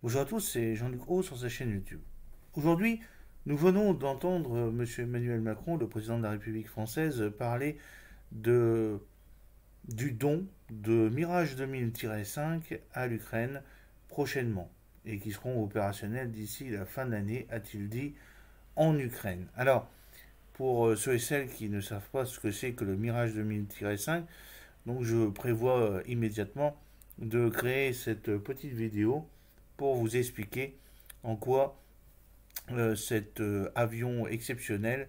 Bonjour à tous, c'est Jean-Luc Haut sur sa chaîne YouTube. Aujourd'hui, nous venons d'entendre M. Emmanuel Macron, le président de la République française, parler de, du don de Mirage 2000-5 à l'Ukraine prochainement et qui seront opérationnels d'ici la fin de l'année, a-t-il dit, en Ukraine. Alors, pour ceux et celles qui ne savent pas ce que c'est que le Mirage 2000-5, donc je prévois immédiatement de créer cette petite vidéo pour vous expliquer en quoi cet avion exceptionnel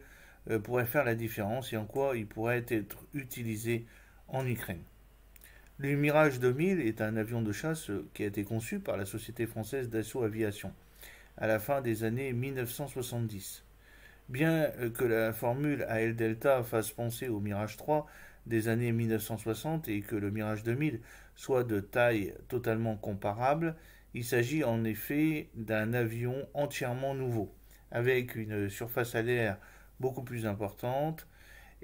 pourrait faire la différence et en quoi il pourrait être utilisé en Ukraine. Le Mirage 2000 est un avion de chasse qui a été conçu par la société française Dassault Aviation à la fin des années 1970. Bien que la formule AL Delta fasse penser au Mirage 3 des années 1960 et que le Mirage 2000 soit de taille totalement comparable, il s'agit en effet d'un avion entièrement nouveau, avec une surface à l'air beaucoup plus importante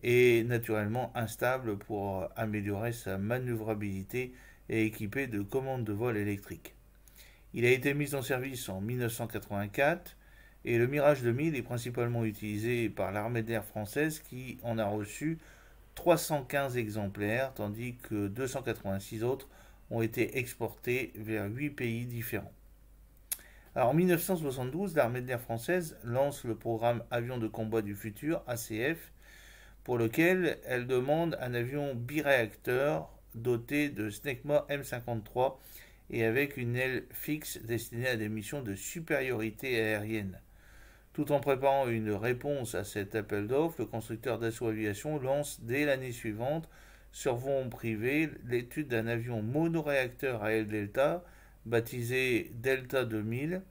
et naturellement instable pour améliorer sa manœuvrabilité et équipé de commandes de vol électriques. Il a été mis en service en 1984 et le Mirage 2000 est principalement utilisé par l'armée de l'air française qui en a reçu 315 exemplaires, tandis que 286 autres ont été exportés vers 8 pays différents. Alors, en 1972, l'armée de l'air française lance le programme Avion de combat du futur, ACF, pour lequel elle demande un avion biréacteur doté de Snecma M53 et avec une aile fixe destinée à des missions de supériorité aérienne. Tout en préparant une réponse à cet appel d'offres, le constructeur Dassault Aviation lance dès l'année suivante, sur fonds privé, l'étude d'un avion monoréacteur à aile delta, baptisé Delta 2000,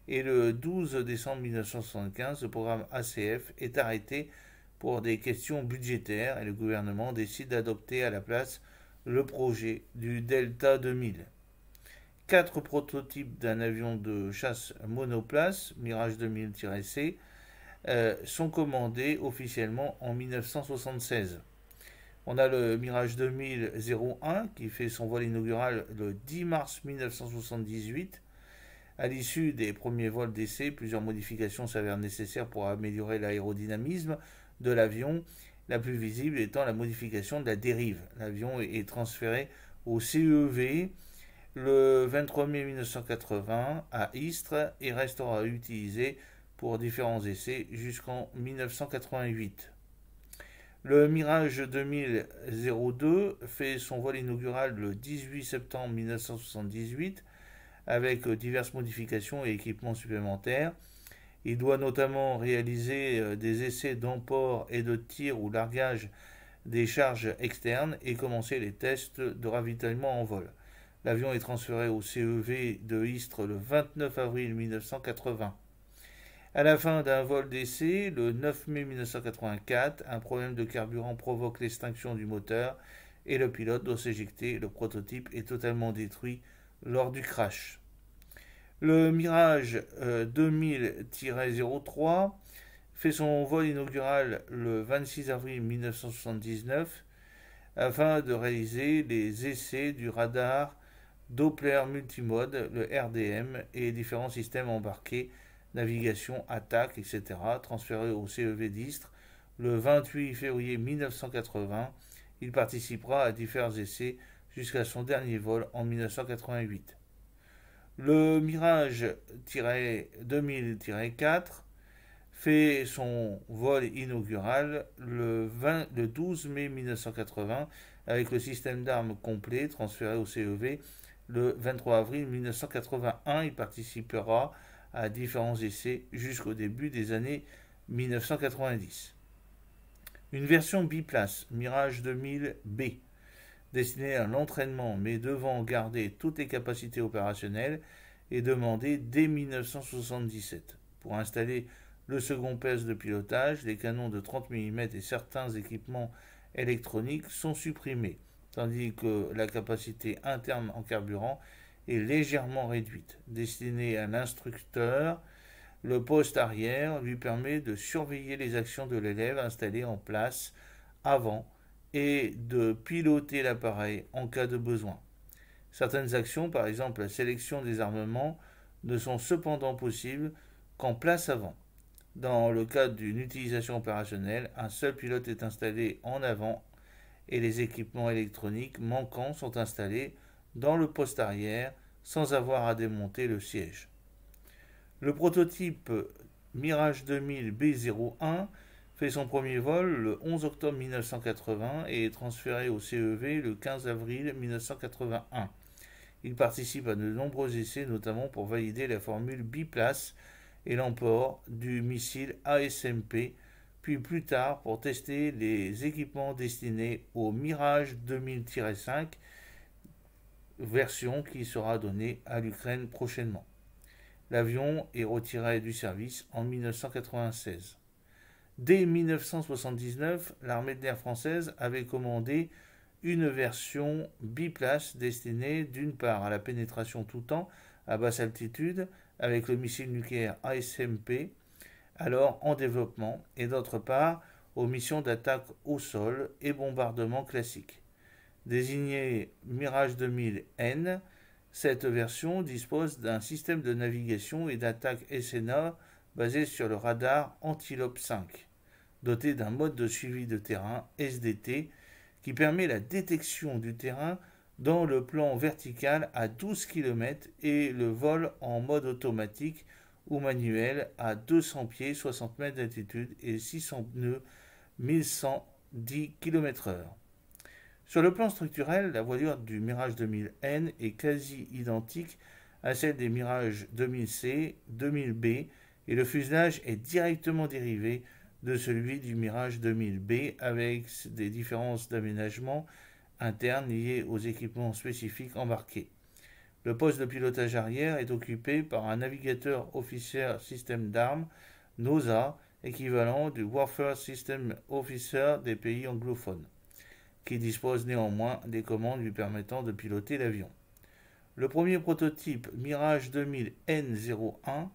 et le 12 décembre 1975, le programme ACF est arrêté pour des questions budgétaires et le gouvernement décide d'adopter à la place le projet du Delta 2000. Quatre prototypes d'un avion de chasse monoplace, Mirage 2000-C, sont commandés officiellement en 1976. On a le Mirage 2000-01 qui fait son vol inaugural le 10 mars 1978. À l'issue des premiers vols d'essai, plusieurs modifications s'avèrent nécessaires pour améliorer l'aérodynamisme de l'avion, la plus visible étant la modification de la dérive. L'avion est transféré au CEV le 23 mai 1980 à Istres et restera utilisé pour différents essais jusqu'en 1988. Le Mirage 2000-02 fait son vol inaugural le 18 septembre 1978 avec diverses modifications et équipements supplémentaires. Il doit notamment réaliser des essais d'emport et de tir ou largage des charges externes et commencer les tests de ravitaillement en vol. L'avion est transféré au CEV de Istres le 29 avril 1980. À la fin d'un vol d'essai, le 9 mai 1984, un problème de carburant provoque l'extinction du moteur et le pilote doit s'éjecter. Le prototype est totalement détruit lors du crash. Le Mirage 2000-03 fait son vol inaugural le 26 avril 1979 afin de réaliser les essais du radar Doppler multimode, le RDM, et différents systèmes embarqués, navigation, attaque, etc., transférés au CEV d'Istres le 28 février 1980. Il participera à divers essais jusqu'à son dernier vol en 1988. Le Mirage 2000-4 fait son vol inaugural le 12 mai 1980 avec le système d'armes complet transféré au CEV le 23 avril 1981. Il participera à différents essais jusqu'au début des années 1990. Une version biplace, Mirage 2000B, destinée à l'entraînement mais devant garder toutes les capacités opérationnelles, est demandée dès 1977. Pour installer le second pèse de pilotage, les canons de 30 mm et certains équipements électroniques sont supprimés, tandis que la capacité interne en carburant est légèrement réduite. Destiné à l'instructeur, le poste arrière lui permet de surveiller les actions de l'élève installé en place avant et de piloter l'appareil en cas de besoin. Certaines actions, par exemple la sélection des armements, ne sont cependant possibles qu'en place avant. Dans le cadre d'une utilisation opérationnelle, un seul pilote est installé en avant et les équipements électroniques manquants sont installés dans le poste arrière sans avoir à démonter le siège. Le prototype Mirage 2000 B01 fait son premier vol le 11 octobre 1980 et est transféré au CEV le 15 avril 1981. Il participe à de nombreux essais, notamment pour valider la formule biplace et l'emport du missile ASMP, puis plus tard pour tester les équipements destinés au Mirage 2000-5, version qui sera donnée à l'Ukraine prochainement. L'avion est retiré du service en 1996. Dès 1979, l'armée de l'air française avait commandé une version biplace destinée d'une part à la pénétration tout temps à basse altitude avec le missile nucléaire ASMP, alors en développement, et d'autre part aux missions d'attaque au sol et bombardement classiques. Désignée Mirage 2000N, cette version dispose d'un système de navigation et d'attaque SNA basé sur le radar Antilope 5, doté d'un mode de suivi de terrain SDT qui permet la détection du terrain dans le plan vertical à 12 km et le vol en mode automatique ou manuel à 200 pieds, 60 mètres d'altitude et 600 nœuds, 1110 km/h. Sur le plan structurel, la voilure du Mirage 2000N est quasi identique à celle des Mirage 2000C, 2000B et le fuselage est directement dérivé de celui du Mirage 2000B avec des différences d'aménagement interne liées aux équipements spécifiques embarqués. Le poste de pilotage arrière est occupé par un navigateur officer système d'armes, NOSA, équivalent du Warfare System Officer des pays anglophones, qui dispose néanmoins des commandes lui permettant de piloter l'avion. Le premier prototype Mirage 2000 N01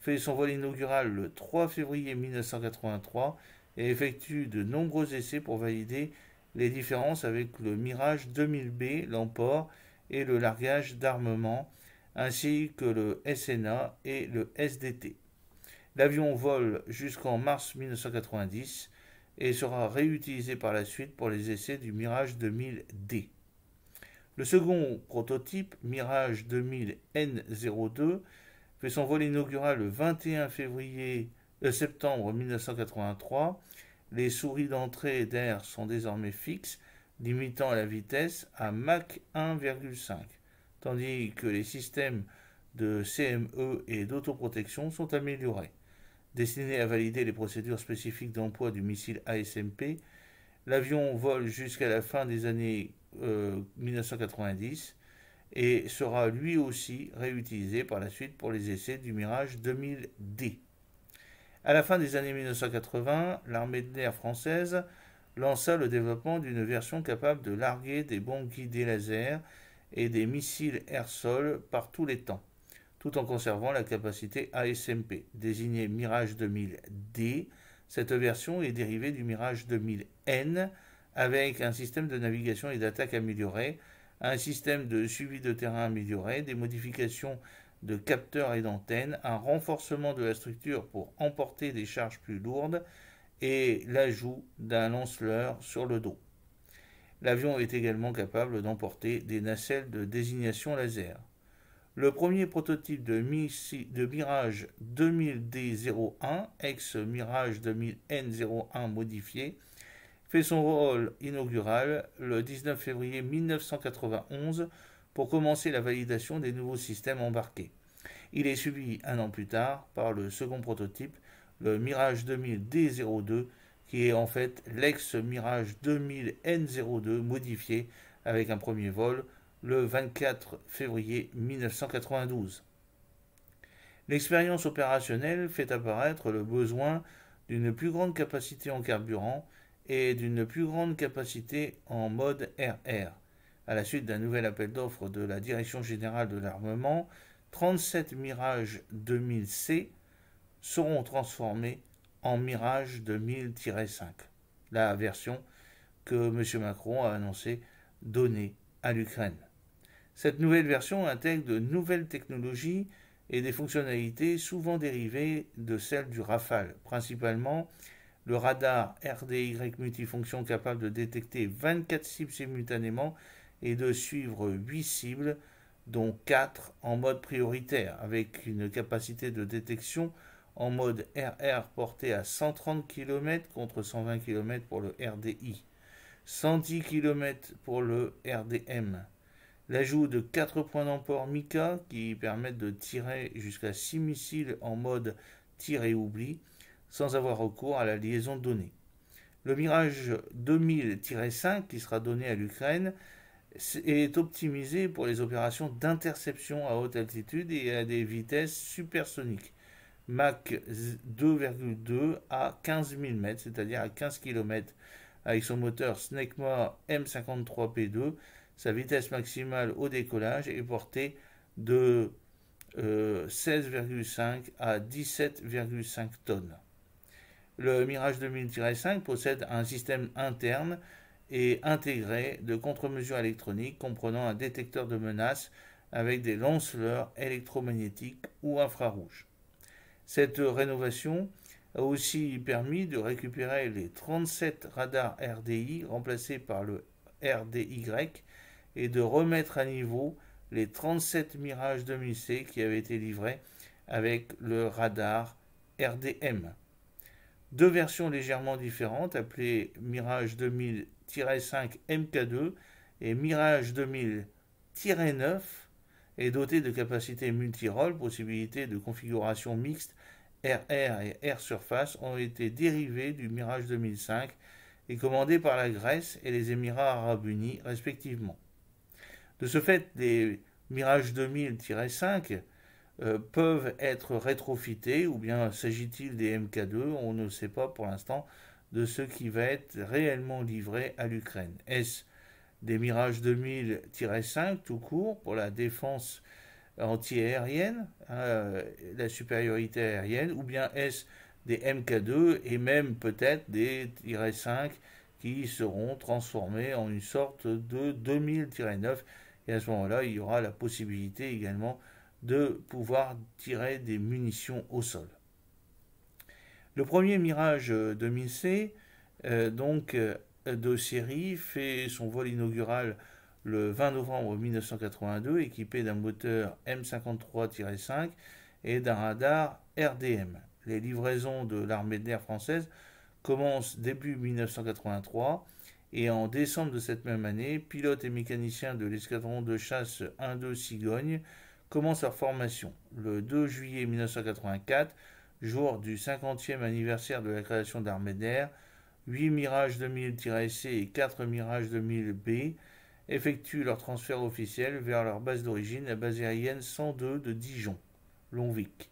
fait son vol inaugural le 3 février 1983 et effectue de nombreux essais pour valider les différences avec le Mirage 2000B, l'emport et le largage d'armement, ainsi que le SNA et le SDT. L'avion vole jusqu'en mars 1990 et sera réutilisé par la suite pour les essais du Mirage 2000D. Le second prototype, Mirage 2000 N02, fait son vol inaugural le 21 septembre 1983. Les souris d'entrée d'air sont désormais fixes, limitant la vitesse à Mach 1,5, tandis que les systèmes de CME et d'autoprotection sont améliorés. Destiné à valider les procédures spécifiques d'emploi du missile ASMP, l'avion vole jusqu'à la fin des années 1990 et sera lui aussi réutilisé par la suite pour les essais du Mirage 2000D. À la fin des années 1980, l'armée de l'air française lança le développement d'une version capable de larguer des bombes guidées laser et des missiles air-sol par tous les temps, tout en conservant la capacité ASMP. Désignée Mirage 2000D, cette version est dérivée du Mirage 2000N avec un système de navigation et d'attaque amélioré, un système de suivi de terrain amélioré, des modifications de capteurs et d'antennes, un renforcement de la structure pour emporter des charges plus lourdes et l'ajout d'un lance-leurre sur le dos. L'avion est également capable d'emporter des nacelles de désignation laser. Le premier prototype de Mirage 2000D01, ex-Mirage 2000N01 modifié, fait son vol inaugural le 19 février 1991 pour commencer la validation des nouveaux systèmes embarqués. Il est suivi un an plus tard par le second prototype, le Mirage 2000D02, qui est en fait l'ex-Mirage 2000N02 modifié avec un premier vol le 24 février 1992. L'expérience opérationnelle fait apparaître le besoin d'une plus grande capacité en carburant et d'une plus grande capacité en mode RR. À la suite d'un nouvel appel d'offres de la Direction générale de l'armement, 37 Mirage 2000C seront transformés en Mirage 2000-5, la version que M. Macron a annoncé donner à l'Ukraine. Cette nouvelle version intègre de nouvelles technologies et des fonctionnalités souvent dérivées de celles du Rafale, principalement le radar RDY multifonction capable de détecter 24 cibles simultanément et de suivre 8 cibles, dont 4 en mode prioritaire, avec une capacité de détection en mode RR portée à 130 km contre 120 km pour le RDI, 110 km pour le RDM. L'ajout de 4 points d'emport Mika qui permettent de tirer jusqu'à 6 missiles en mode tir et oubli sans avoir recours à la liaison de données. Le Mirage 2000-5 qui sera donné à l'Ukraine est optimisé pour les opérations d'interception à haute altitude et à des vitesses supersoniques. Mach 2,2 à 15 000 mètres, c'est-à-dire à 15 km, avec son moteur Snecma M53P2. Sa vitesse maximale au décollage est portée de 16,5 à 17,5 tonnes. Le Mirage 2000-5 possède un système interne et intégré de contre-mesures électroniques comprenant un détecteur de menaces avec des lanceleurs électromagnétiques ou infrarouges. Cette rénovation a aussi permis de récupérer les 37 radars RDI remplacés par le RDY et de remettre à niveau les 37 Mirage 2000C qui avaient été livrés avec le radar RDM. Deux versions légèrement différentes appelées Mirage 2000-5 MK2 et Mirage 2000-9 est dotée de capacités multirôles, possibilités de configuration mixte RR et Air Surface ont été dérivées du Mirage 2005 et commandées par la Grèce et les Émirats arabes unis respectivement. De ce fait, les Mirage 2000-5 peuvent être rétrofités ou bien s'agit-il des MK2, on ne sait pas pour l'instant de ce qui va être réellement livré à l'Ukraine. Est-ce des Mirage 2000-5 tout court pour la défense anti-aérienne, la supériorité aérienne, ou bien est-ce des MK2 et même peut-être des -5 qui seront transformés en une sorte de 2000-9 et à ce moment-là il y aura la possibilité également de pouvoir tirer des munitions au sol. Le premier Mirage 2000C, de série, fait son vol inaugural le 20 novembre 1982, équipé d'un moteur M53-5 et d'un radar RDM. Les livraisons de l'armée de l'air française commencent début 1983 et en décembre de cette même année, pilotes et mécaniciens de l'escadron de chasse 1-2 Cigogne commencent leur formation. Le 2 juillet 1984, jour du 50e anniversaire de la création de l'armée d'air, 8 Mirage 2000-C et 4 Mirage 2000B effectuent leur transfert officiel vers leur base d'origine, la base aérienne 102 de Dijon, Longwick.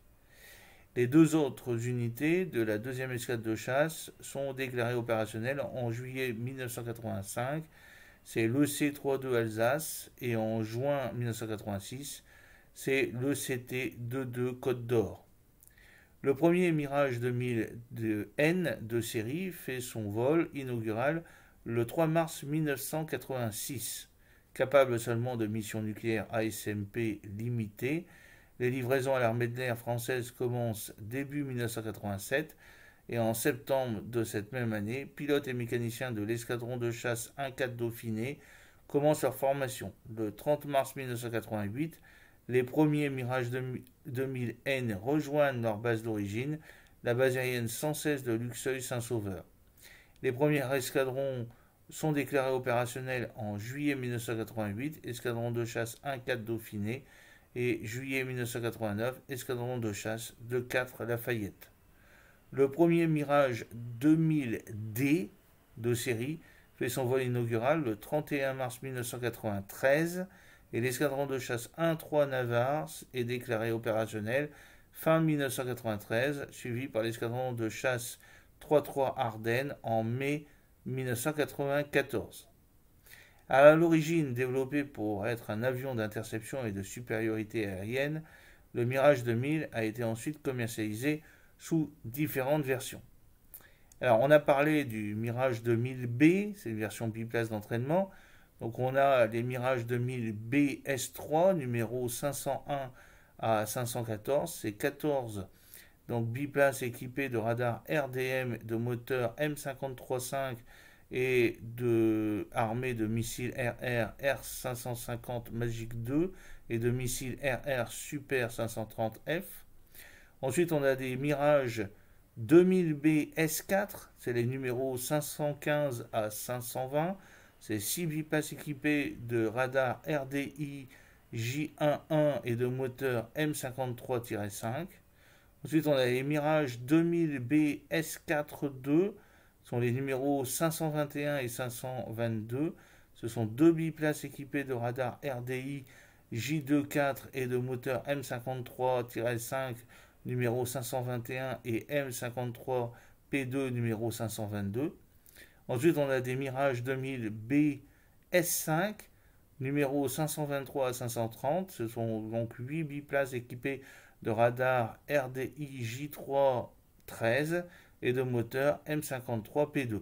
Les deux autres unités de la deuxième escadre de chasse sont déclarées opérationnelles en juillet 1985, c'est l'EC-32 Alsace, et en juin 1986, c'est l'ECT-22 Côte d'Or. Le premier Mirage 2000N de série fait son vol inaugural le 3 mars 1986. Capable seulement de missions nucléaires ASMP limitées, les livraisons à l'armée de l'air française commencent début 1987 et en septembre de cette même année, pilotes et mécaniciens de l'escadron de chasse 1-4 Dauphiné commencent leur formation. Le 30 mars 1988, les premiers Mirage 2000N rejoignent leur base d'origine, la base aérienne 116 de Luxeuil-Saint-Sauveur. Les premiers escadrons sont déclarés opérationnels en juillet 1988, escadron de chasse 1-4 Dauphiné, et juillet 1989, escadron de chasse 2-4 Lafayette. Le premier Mirage 2000D de série fait son vol inaugural le 31 mars 1993 et l'escadron de chasse 1-3 Navarre est déclaré opérationnel fin 1993, suivi par l'escadron de chasse 3-3 Ardennes en mai 1994. À l'origine développé pour être un avion d'interception et de supériorité aérienne, le Mirage 2000 a été ensuite commercialisé sous différentes versions. Alors on a parlé du Mirage 2000B, c'est une version biplace d'entraînement. Donc on a les Mirage 2000 BS3 numéro 501 à 514. C'est 14 donc biplaces équipés de radars RDM, de moteurs M53.5 et armés de missiles RR R550 Magic 2 et de missiles RR Super 530F. Ensuite, on a des Mirage 2000B S4, c'est les numéros 515 à 520. C'est 6 biplaces équipés de radars RDI J11 et de moteurs M53-5. Ensuite, on a les Mirage 2000B S4-2, ce sont les numéros 521 et 522. Ce sont 2 biplaces équipés de radars RDI J24 et de moteurs M53-5 numéro 521 et M53P2 numéro 522. Ensuite, on a des Mirage 2000B S5 numéro 523 à 530. Ce sont donc 8 biplaces équipés de radar RDI J3 13 et de moteur M53P2.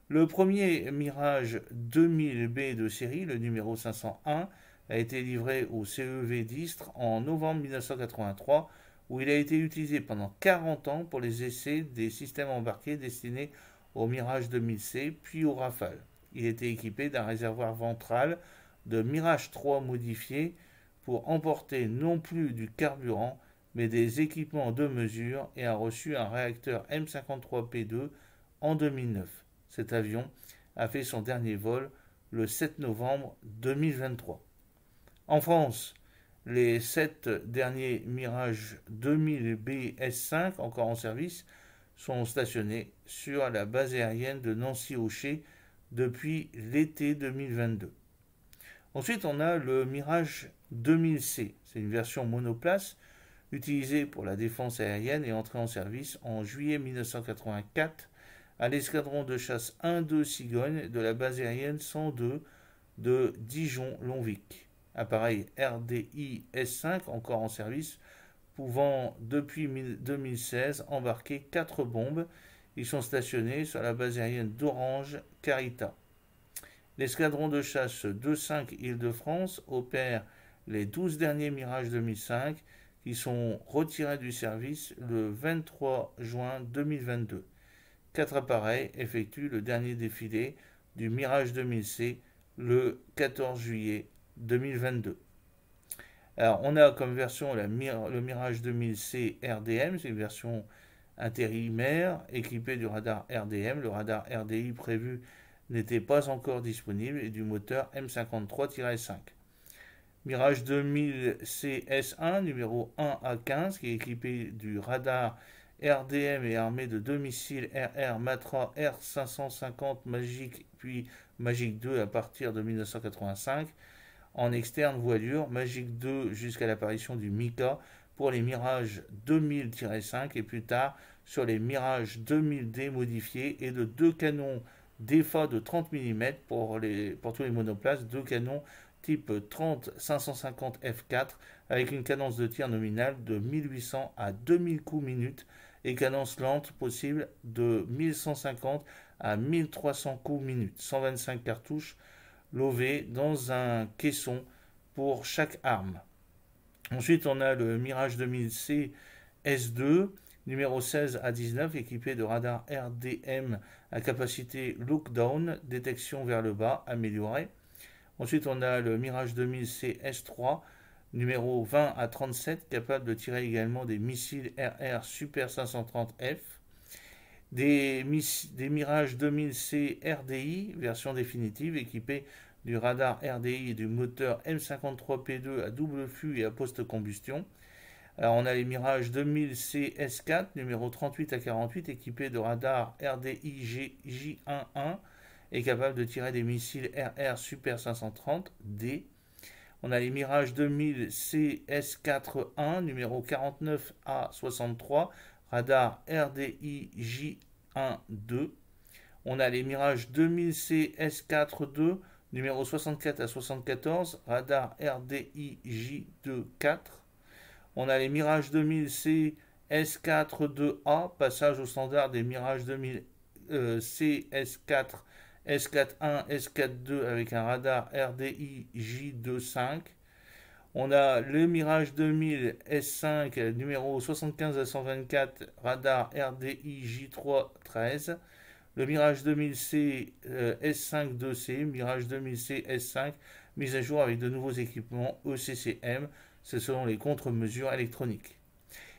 Le premier Mirage 2000B de série, le numéro 501, a été livré au CEV d'Istres en novembre 1983, où il a été utilisé pendant 40 ans pour les essais des systèmes embarqués destinés au Mirage 2000C puis au Rafale. Il était équipé d'un réservoir ventral de Mirage 3 modifié pour emporter non plus du carburant, mais des équipements de mesure et a reçu un réacteur M53P2 en 2009. Cet avion a fait son dernier vol le 7 novembre 2023. En France, les 7 derniers Mirage 2000B S5 encore en service sont stationnés sur la base aérienne de Nancy-Auchet depuis l'été 2022. Ensuite, on a le Mirage 2000C. C'est une version monoplace utilisée pour la défense aérienne et entrée en service en juillet 1984 à l'escadron de chasse 1-2 Cigogne de la base aérienne 102 de Dijon-Longwick. Appareil RDI S5 encore en service, pouvant depuis 2016 embarquer 4 bombes. Ils sont stationnés sur la base aérienne d'Orange Carita. L'escadron de chasse 2-5 Île-de-France opère les 12 derniers Mirage 2005 qui sont retirés du service le 23 juin 2022. 4 appareils effectuent le dernier défilé du Mirage 2000C le 14 juillet 2022. Alors, on a comme version le Mirage 2000C RDM, c'est une version intérimaire équipée du radar RDM. Le radar RDI prévu n'était pas encore disponible et du moteur M53-5. Mirage 2000 CS1 numéro 1 à 15 qui est équipé du radar RDM et armé de 2 missiles RR Matra R550 Magic puis Magic 2 à partir de 1985 en externe voilure, Magic 2 jusqu'à l'apparition du Mika pour les Mirage 2000-5 et plus tard sur les Mirage 2000D modifiés et de 2 canons DEFA de 30 mm pour tous les monoplaces, 2 canons type 30 550 F4 avec une cadence de tir nominale de 1800 à 2000 coups minute et cadence lente possible de 1150 à 1300 coups minute, 125 cartouches lovées dans un caisson pour chaque arme. Ensuite, on a le Mirage 2000C S2, numéro 16 à 19, équipé de radar RDM à capacité look-down, détection vers le bas, améliorée. Ensuite, on a le Mirage 2000C S3, numéro 20 à 37, capable de tirer également des missiles RR Super 530F. Des Mirage 2000C RDI, version définitive, équipée du radar RDI et du moteur M53P2 à double flux et à post-combustion. Alors on a les Mirage 2000C S4, numéro 38 à 48, équipés de radar RDI J11 et capable de tirer des missiles RR Super 530D. On a les Mirage 2000 CS4-1, numéro 49 à 63, radar RDI J1-2. On a les Mirage 2000 CS4-2, numéro 64 à 74, radar RDI J2-4. On a les Mirage 2000 CS4-2A, passage au standard des Mirage 2000 CS4 S4-1, S4-2 avec un radar RDI J2-5. On a le Mirage 2000 S5 numéro 75 à 124 radar RDI J3 13. Le Mirage 2000C S5 2C, Mirage 2000C S5, mise à jour avec de nouveaux équipements ECCM, c'est selon les contre-mesures électroniques.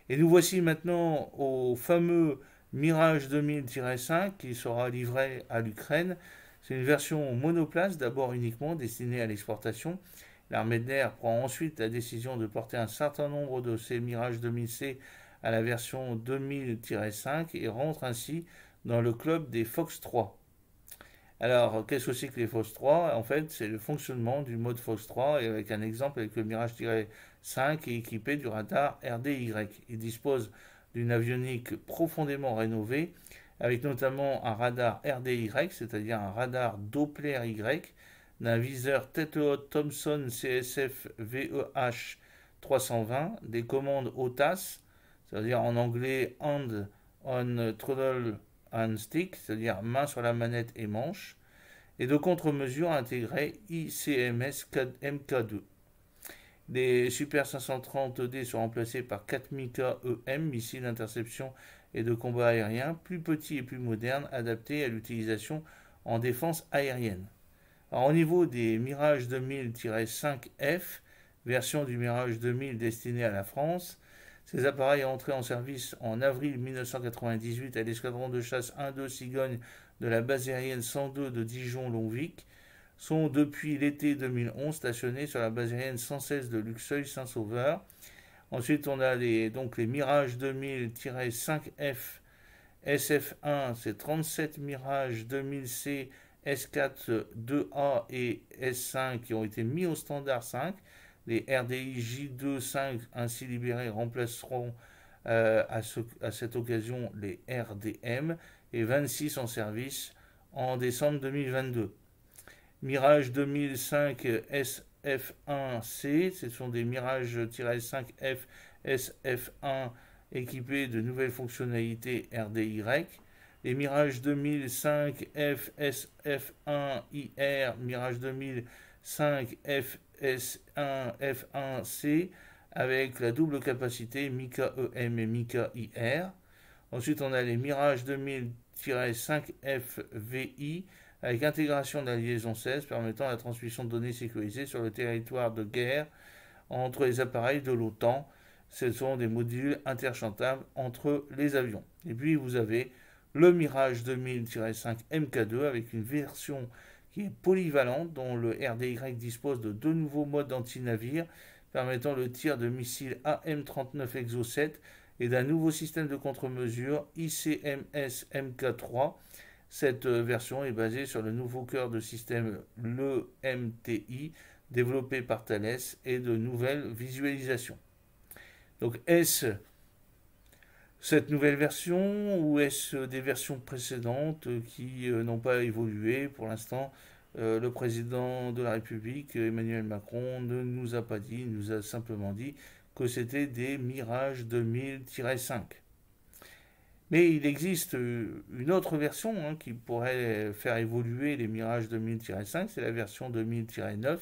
Et nous voici maintenant au fameux Mirage 2000-5 qui sera livré à l'Ukraine. C'est une version monoplace, d'abord uniquement destinée à l'exportation. L'armée de l'air prend ensuite la décision de porter un certain nombre de ces Mirage 2000C à la version 2000-5 et rentre ainsi dans le club des Fox 3. Alors, qu'est-ce que c'est que les Fox 3? En fait, c'est le fonctionnement du mode Fox 3 et avec un exemple avec le Mirage-5 qui est équipé du radar RDY. Il dispose d'une avionique profondément rénovée avec notamment un radar RDY, c'est-à-dire un radar Doppler Y, d'un viseur tête haute Thomson CSF VEH 320, des commandes OTAS, c'est-à-dire en anglais Hand on Throttle and Stick, c'est-à-dire main sur la manette et manche, et de contre-mesures intégrées ICMS MK2. Les Super 530D sont remplacés par 4 Mika EM, missiles d'interception et de combat aérien, plus petits et plus modernes, adaptés à l'utilisation en défense aérienne. Alors, au niveau des Mirage 2000-5F, version du Mirage 2000 destinée à la France, ces appareils entrés en service en avril 1998 à l'escadron de chasse 1-2 Cigogne de la base aérienne 102 de Dijon-Longvic sont depuis l'été 2011 stationnés sur la base aérienne 116 de Luxeuil-Saint-Sauveur. Ensuite, on a donc les Mirage 2000-5F SF1, c'est 37 Mirage 2000C S4 2A et S5 qui ont été mis au standard 5. Les RDI J2 5 ainsi libérés remplaceront à cette occasion les RDM et 26 en service en décembre 2022. Mirage 2005 SF1C, ce sont des Mirage-5F SF1 équipés de nouvelles fonctionnalités RDY. Les Mirage 2005 FSF1IR, Mirage 2005 FS1 F1C avec la double capacité Mika EM et Mika IR. Ensuite, on a les Mirage 2000-5 FVI avec intégration de la liaison 16 permettant la transmission de données sécurisées sur le territoire de guerre entre les appareils de l'OTAN. Ce sont des modules interchangeables entre les avions. Et puis vous avez le Mirage 2000-5 MK2 avec une version qui est polyvalente dont le RDY dispose de deux nouveaux modes anti-navire permettant le tir de missiles AM-39 Exocet et d'un nouveau système de contre-mesure ICMS MK3. Cette version est basée sur le nouveau cœur de système l'EMTI développé par Thales et de nouvelles visualisations. Donc est-ce cette nouvelle version ou est-ce des versions précédentes qui n'ont pas évolué? Pour l'instant, le président de la République, Emmanuel Macron, ne nous a pas dit, il nous a simplement dit que c'était des Mirage 2000-5. Mais il existe une autre version qui pourrait faire évoluer les Mirage 2000-5, c'est la version 2000-9,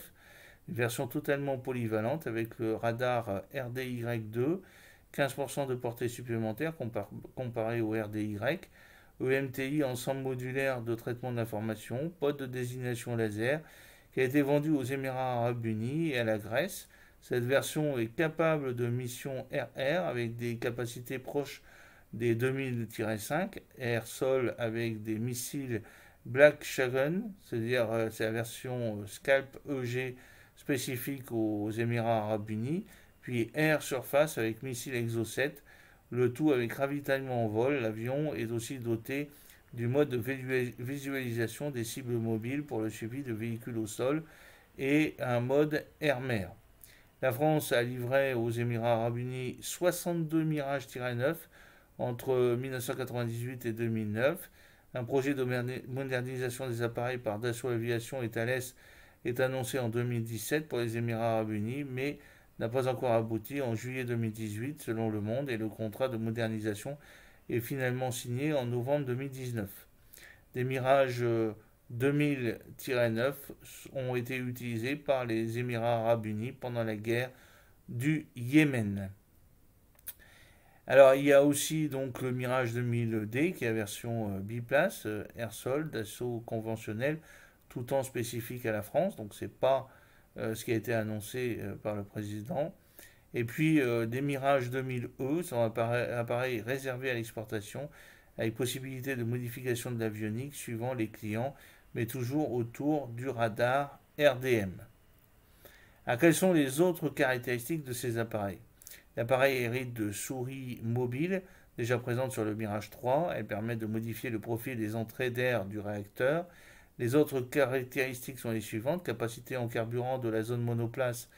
une version totalement polyvalente avec le radar RDY2, 15% de portée supplémentaire comparé au RDY, EMTI, ensemble modulaire de traitement d'information, pod de désignation laser, qui a été vendu aux Émirats Arabes Unis et à la Grèce. Cette version est capable de mission air-air avec des capacités proches des 2000-5, air-sol avec des missiles Black Shagun, c'est-à-dire c'est la version Scalp EG spécifique aux Émirats Arabes Unis, puis air surface avec missile Exocet, le tout avec ravitaillement en vol. L'avion est aussi doté du mode de visualisation des cibles mobiles pour le suivi de véhicules au sol et un mode air-mer. La France a livré aux Émirats Arabes Unis 62 Mirage-9 entre 1998 et 2009. Un projet de modernisation des appareils par Dassault Aviation et Thales est annoncé en 2017 pour les Émirats Arabes Unis, mais n'a pas encore abouti en juillet 2018 selon Le Monde, et le contrat de modernisation est finalement signé en novembre 2019. Des Mirage 2000-9 ont été utilisés par les Émirats arabes unis pendant la guerre du Yémen. Alors il y a aussi donc le Mirage 2000D qui est la version biplace, air-sol, d'assaut conventionnel, tout temps spécifique à la France, donc c'est pas ce qui a été annoncé par le président. Et puis des Mirage 2000E, sont appareils réservés à l'exportation, avec possibilité de modification de l'avionique suivant les clients, mais toujours autour du radar RDM. Alors, quelles sont les autres caractéristiques de ces appareils? L'appareil hérite de souris mobiles déjà présentes sur le Mirage 3. Elles permettent de modifier le profil des entrées d'air du réacteur. Les autres caractéristiques sont les suivantes. Capacité en carburant de la zone monoplace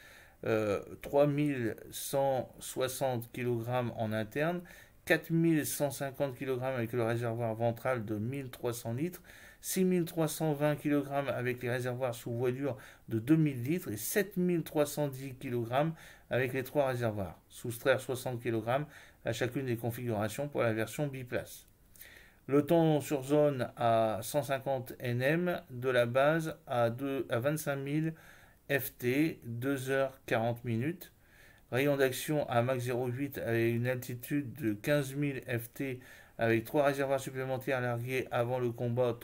3160 kg en interne, 4150 kg avec le réservoir ventral de 1300 litres, 6320 kg avec les réservoirs sous voilure de 2000 litres et 7310 kg avec les trois réservoirs. Soustraire 60 kg à chacune des configurations pour la version biplace. Le temps sur zone à 150 nm de la base à 25 000 FT, 2h40 minutes. Rayon d'action à Mach 0,8 avec une altitude de 15 000 FT avec 3 réservoirs supplémentaires largués avant le combat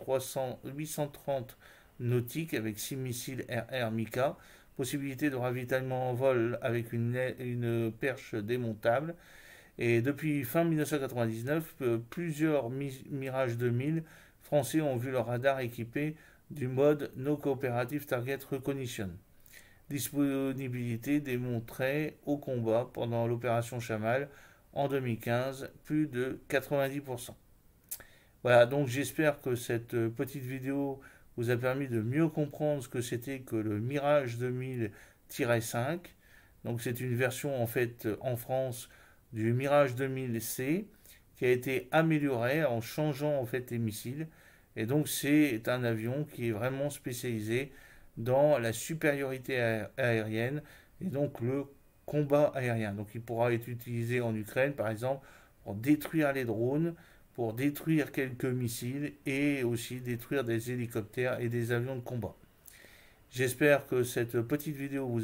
830 nautiques avec 6 missiles RR Mika. Possibilité de ravitaillement en vol avec une perche démontable. Et depuis fin 1999, plusieurs Mirage 2000 français ont vu leur radar équipé du mode No Cooperative Target Recognition. Disponibilité démontrée au combat pendant l'opération Chamal en 2015, plus de 90%. Voilà, donc j'espère que cette petite vidéo vous a permis de mieux comprendre ce que c'était que le Mirage 2000-5. Donc c'est une version en fait en France du Mirage 2000C qui a été améliorée en changeant en fait les missiles. Et donc c'est un avion qui est vraiment spécialisé dans la supériorité aérienne et donc le combat aérien. Donc il pourra être utilisé en Ukraine par exemple pour détruire les drones, pour détruire quelques missiles et aussi détruire des hélicoptères et des avions de combat. J'espère que cette petite vidéo vous